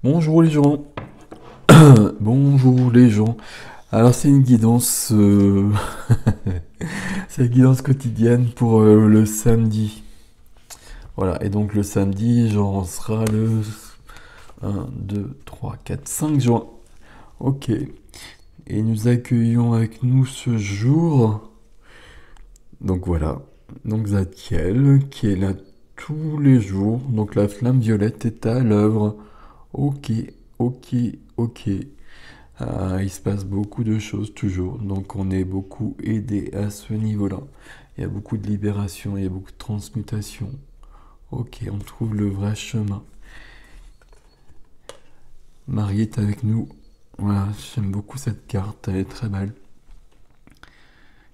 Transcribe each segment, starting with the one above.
Bonjour les gens. Bonjour les gens. Alors c'est une guidance, c'est une guidance quotidienne pour le samedi. Voilà, et donc le samedi, genre on sera le 1, 2, 3, 4, 5 juin. Ok. Et nous accueillons avec nous ce jour, donc voilà, donc Zadkiel, qui est là tous les jours. Donc la flamme violette est à l'œuvre. Ok, ok, ok. Il se passe beaucoup de choses toujours, donc on est beaucoup aidé à ce niveau-là. Il y a beaucoup de libération, il y a beaucoup de transmutation. Ok, on trouve le vrai chemin. Marie est avec nous. Voilà, j'aime beaucoup cette carte, elle est très belle.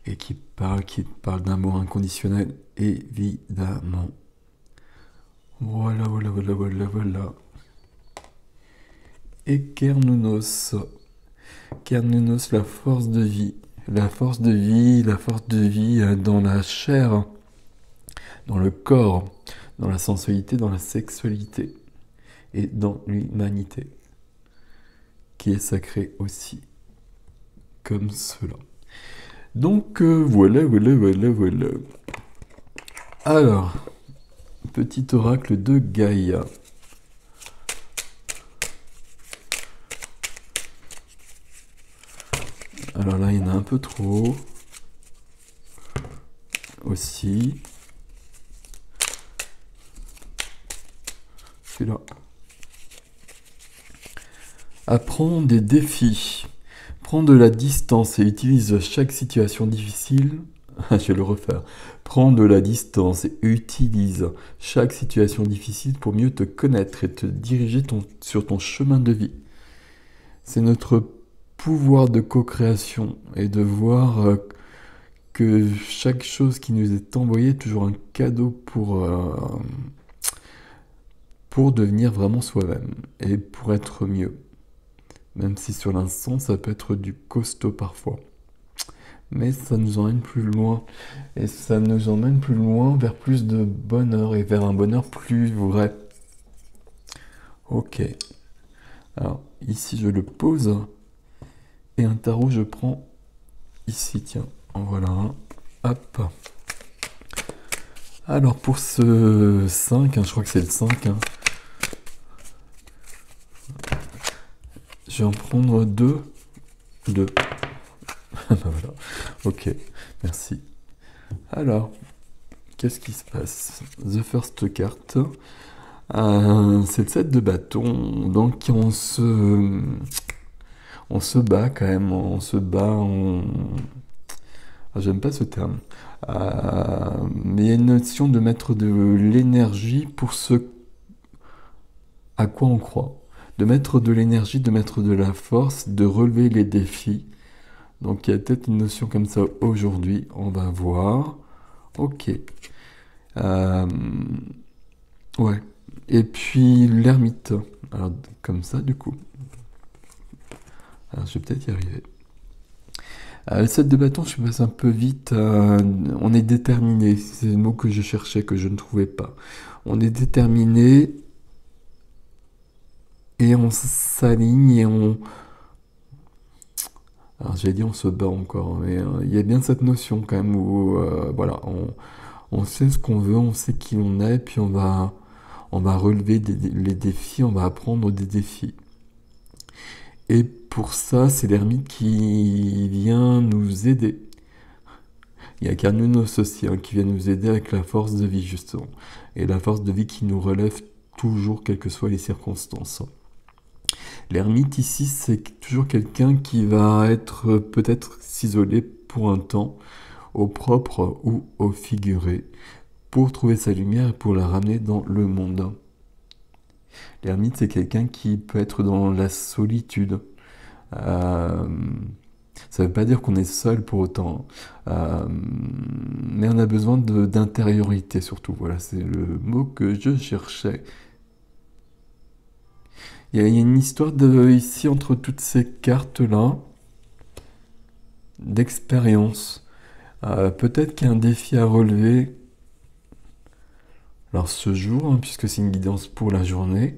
Et qui parle d'amour inconditionnel, évidemment. Voilà, voilà, voilà, voilà, voilà. Et Kernunos. Kernunos, la force de vie. La force de vie, la force de vie dans la chair, dans le corps, dans la sensualité, dans la sexualité et dans l'humanité, qui est sacrée aussi, comme cela. Donc voilà, voilà, voilà, voilà. Alors, petit oracle de Gaïa. Alors là, il y en a un peu trop. Aussi. Celui-là. Apprends des défis. Prends de la distance et utilise chaque situation difficile. Je vais le refaire. Prends de la distance et utilise chaque situation difficile pour mieux te connaître et te diriger sur ton chemin de vie. C'est notre pouvoir de co-création et de voir que chaque chose qui nous est envoyée est toujours un cadeau pour devenir vraiment soi-même et pour être mieux. Même si sur l'instant, ça peut être du costaud parfois. Mais ça nous emmène plus loin. Et ça nous emmène plus loin vers plus de bonheur et vers un bonheur plus vrai. Ok. Alors, ici, je le pose. Et un tarot, je prends ici, tiens. En voilà un. Hop. Alors, pour ce 5, je crois que c'est le 5. Je vais en prendre 2. 2. Voilà. Ok, merci. Alors, qu'est-ce qui se passe? The first card. C'est le 7 de bâton. Donc on se bat quand même. On se bat. J'aime pas ce terme. Mais il y a une notion de mettre de l'énergie pour ce à quoi on croit. De mettre de l'énergie, de mettre de la force, de relever les défis. Donc il y a peut-être une notion comme ça aujourd'hui, on va voir. Ok. Euh, ouais. Et puis l'ermite. Alors comme ça du coup. Alors je vais peut-être y arriver. Le 7 de bâton, je passe un peu vite. On est déterminé. C'est le mot que je cherchais, que je ne trouvais pas. On est déterminé et on s'aligne et on... Alors j'allais dire on se bat encore, mais il y a bien cette notion quand même où voilà, on sait ce qu'on veut, on sait qui on est, puis on va relever les défis, on va apprendre des défis. Et pour ça, c'est l'ermite qui vient nous aider. Il y a Carnunos aussi qui vient nous aider avec la force de vie justement. Et la force de vie qui nous relève toujours, quelles que soient les circonstances. L'ermite ici, c'est toujours quelqu'un qui va être peut-être s'isoler pour un temps, au propre ou au figuré, pour trouver sa lumière et pour la ramener dans le monde. L'ermite, c'est quelqu'un qui peut être dans la solitude. Ça ne veut pas dire qu'on est seul pour autant, mais on a besoin d'intériorité surtout. Voilà, c'est le mot que je cherchais. Il y a une histoire ici entre toutes ces cartes-là, d'expérience. Peut-être qu'il y a un défi à relever. Alors ce jour, puisque c'est une guidance pour la journée,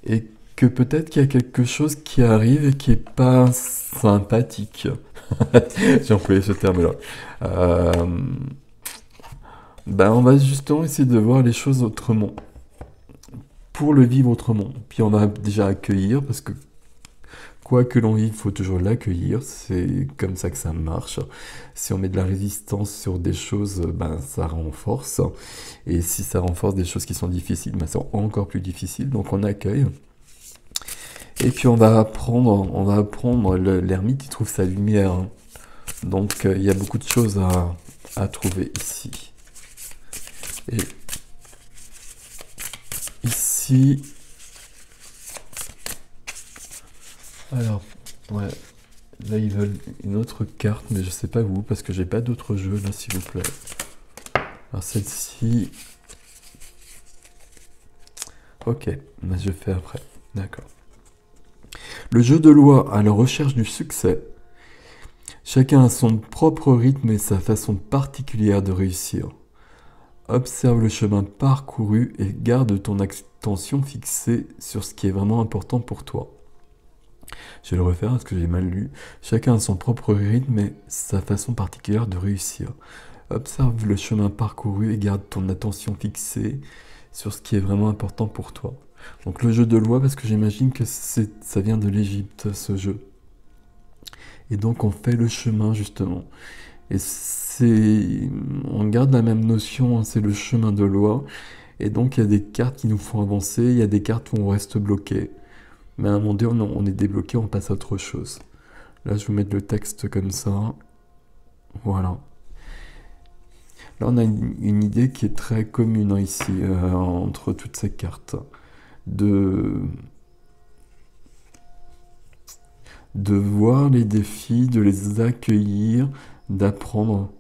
et que peut-être qu'il y a quelque chose qui arrive et qui est pas sympathique. J'ai employé ce terme-là. Euh, ben on va justement essayer de voir les choses autrement, pour le vivre autrement. Puis on va déjà accueillir, parce que quoi que l'on vive, il faut toujours l'accueillir. C'est comme ça que ça marche. Si on met de la résistance sur des choses, ben ça renforce. Et si ça renforce des choses qui sont difficiles, ben c'est encore plus difficile. Donc on accueille. Et puis on va apprendre. L'ermite, il trouve sa lumière. Donc il y a beaucoup de choses à trouver ici. Et ici, alors, ouais, là ils veulent une autre carte, mais je sais pas vous, parce que j'ai pas d'autres jeux là, s'il vous plaît. Alors celle-ci, ok, mais je fais après, d'accord. Le jeu de loi à la recherche du succès. Chacun a son propre rythme et sa façon particulière de réussir. Observe le chemin parcouru et garde ton attention fixée sur ce qui est vraiment important pour toi. Je vais le refaire parce que j'ai mal lu. Chacun a son propre rythme et sa façon particulière de réussir. Observe le chemin parcouru et garde ton attention fixée sur ce qui est vraiment important pour toi. Donc le jeu de loi, parce que j'imagine que ça vient de l'Égypte, ce jeu. Et donc on fait le chemin justement. Et on garde la même notion, hein, c'est le chemin de loi. Et donc il y a des cartes qui nous font avancer, il y a des cartes où on reste bloqué. Mais à un moment donné, on est débloqué, on passe à autre chose. Là, je vais vous mettre le texte comme ça. Voilà. Là, on a une idée qui est très commune, hein, ici, entre toutes ces cartes. De voir les défis, de les accueillir, d'apprendre,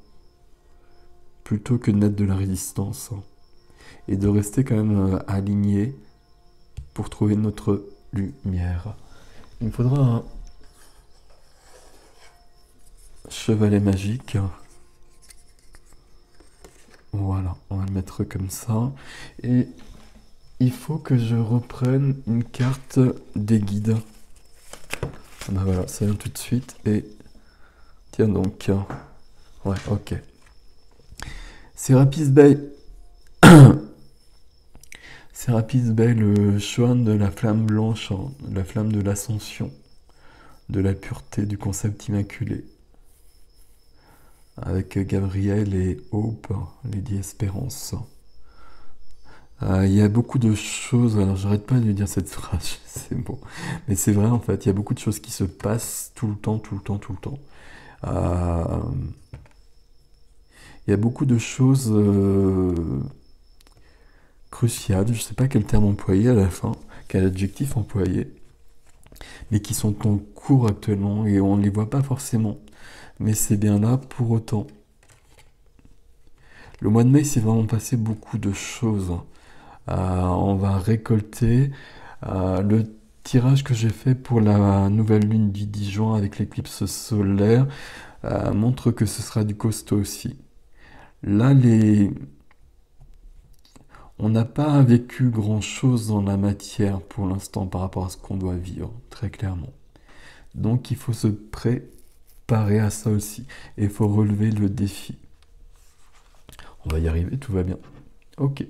plutôt que de mettre de la résistance. Et de rester quand même aligné pour trouver notre lumière. Il me faudra un chevalet magique. Voilà, on va le mettre comme ça. Et il faut que je reprenne une carte des guides. Ben voilà, ça vient tout de suite. Et tiens donc. Ouais, ok. Sérapis Bey. Sérapis Bey, le Chohan de la flamme blanche, hein, la flamme de l'ascension, de la pureté, du concept immaculé. Avec Gabriel et Hope, Lady Espérance. Il y a beaucoup de choses, alors j'arrête pas de dire cette phrase, c'est bon. Mais c'est vrai en fait, il y a beaucoup de choses qui se passent tout le temps, tout le temps, tout le temps. Euh, il y a beaucoup de choses cruciales, je sais pas quel terme employer à la fin, quel adjectif employer, mais qui sont en cours actuellement et on ne les voit pas forcément. Mais c'est bien là pour autant. Le mois de mai, c'est vraiment passé beaucoup de choses. On va récolter le tirage que j'ai fait pour la nouvelle lune du 10 juin avec l'éclipse solaire montre que ce sera du costaud aussi. Là, on n'a pas vécu grand-chose dans la matière pour l'instant par rapport à ce qu'on doit vivre, très clairement. Donc il faut se préparer à ça aussi. Et il faut relever le défi. On va y arriver, tout va bien. Ok.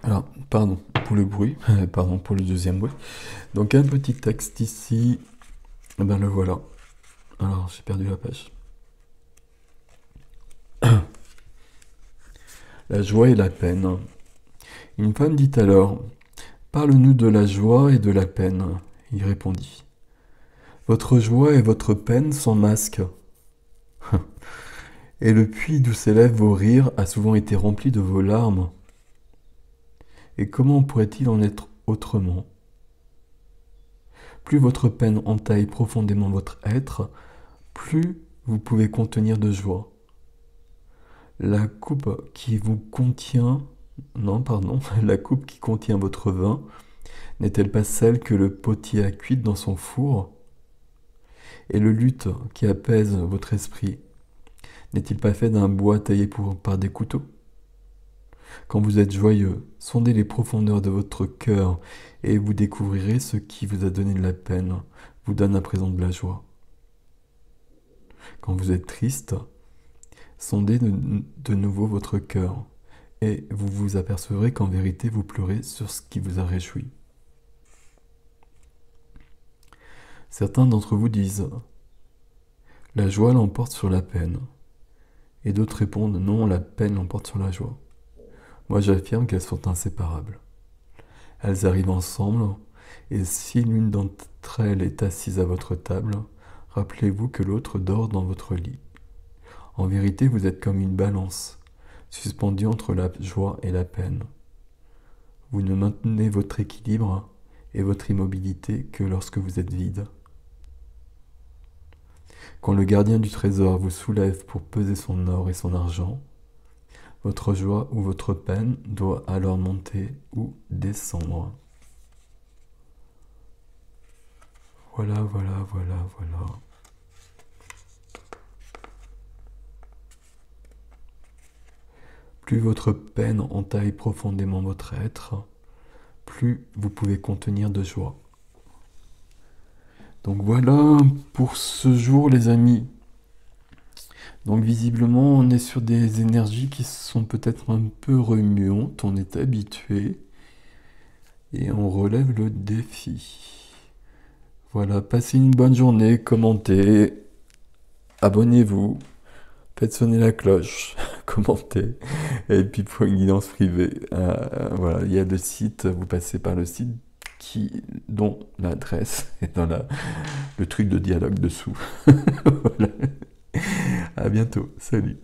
Alors, pardon pour le bruit, pardon pour le deuxième bruit. Donc un petit texte ici, ben le voilà. Alors, j'ai perdu la page. La joie et la peine. Une femme dit alors, parle-nous de la joie et de la peine. Il répondit, votre joie et votre peine sans masque. Et le puits d'où s'élèvent vos rires a souvent été rempli de vos larmes. Et comment pourrait-il en être autrement? Plus votre peine entaille profondément votre être, plus vous pouvez contenir de joie. La coupe qui vous contient... Non, pardon, la coupe qui contient votre vin, n'est-elle pas celle que le potier a cuite dans son four? Et le luth qui apaise votre esprit, n'est-il pas fait d'un bois taillé par des couteaux? Quand vous êtes joyeux, sondez les profondeurs de votre cœur et vous découvrirez ce qui vous a donné de la peine, vous donne à présent de la joie. Quand vous êtes triste, sondez de nouveau votre cœur et vous vous apercevrez qu'en vérité vous pleurez sur ce qui vous a réjoui. Certains d'entre vous disent « La joie l'emporte sur la peine » et d'autres répondent « Non, la peine l'emporte sur la joie ». Moi j'affirme qu'elles sont inséparables. Elles arrivent ensemble et si l'une d'entre elles est assise à votre table, rappelez-vous que l'autre dort dans votre lit. En vérité, vous êtes comme une balance, suspendue entre la joie et la peine. Vous ne maintenez votre équilibre et votre immobilité que lorsque vous êtes vide. Quand le gardien du trésor vous soulève pour peser son or et son argent, votre joie ou votre peine doit alors monter ou descendre. Voilà. Plus votre peine entaille profondément votre être, plus vous pouvez contenir de joie. Donc voilà pour ce jour les amis. Donc visiblement on est sur des énergies qui sont peut-être un peu remuantes, on est habitué et on relève le défi. Voilà, passez une bonne journée, commentez, abonnez-vous. Faites sonner la cloche, commentez, et puis pour une guidance privée, voilà, il y a le site, vous passez par le site dont l'adresse est dans le truc de dialogue dessous. Voilà. À bientôt, salut.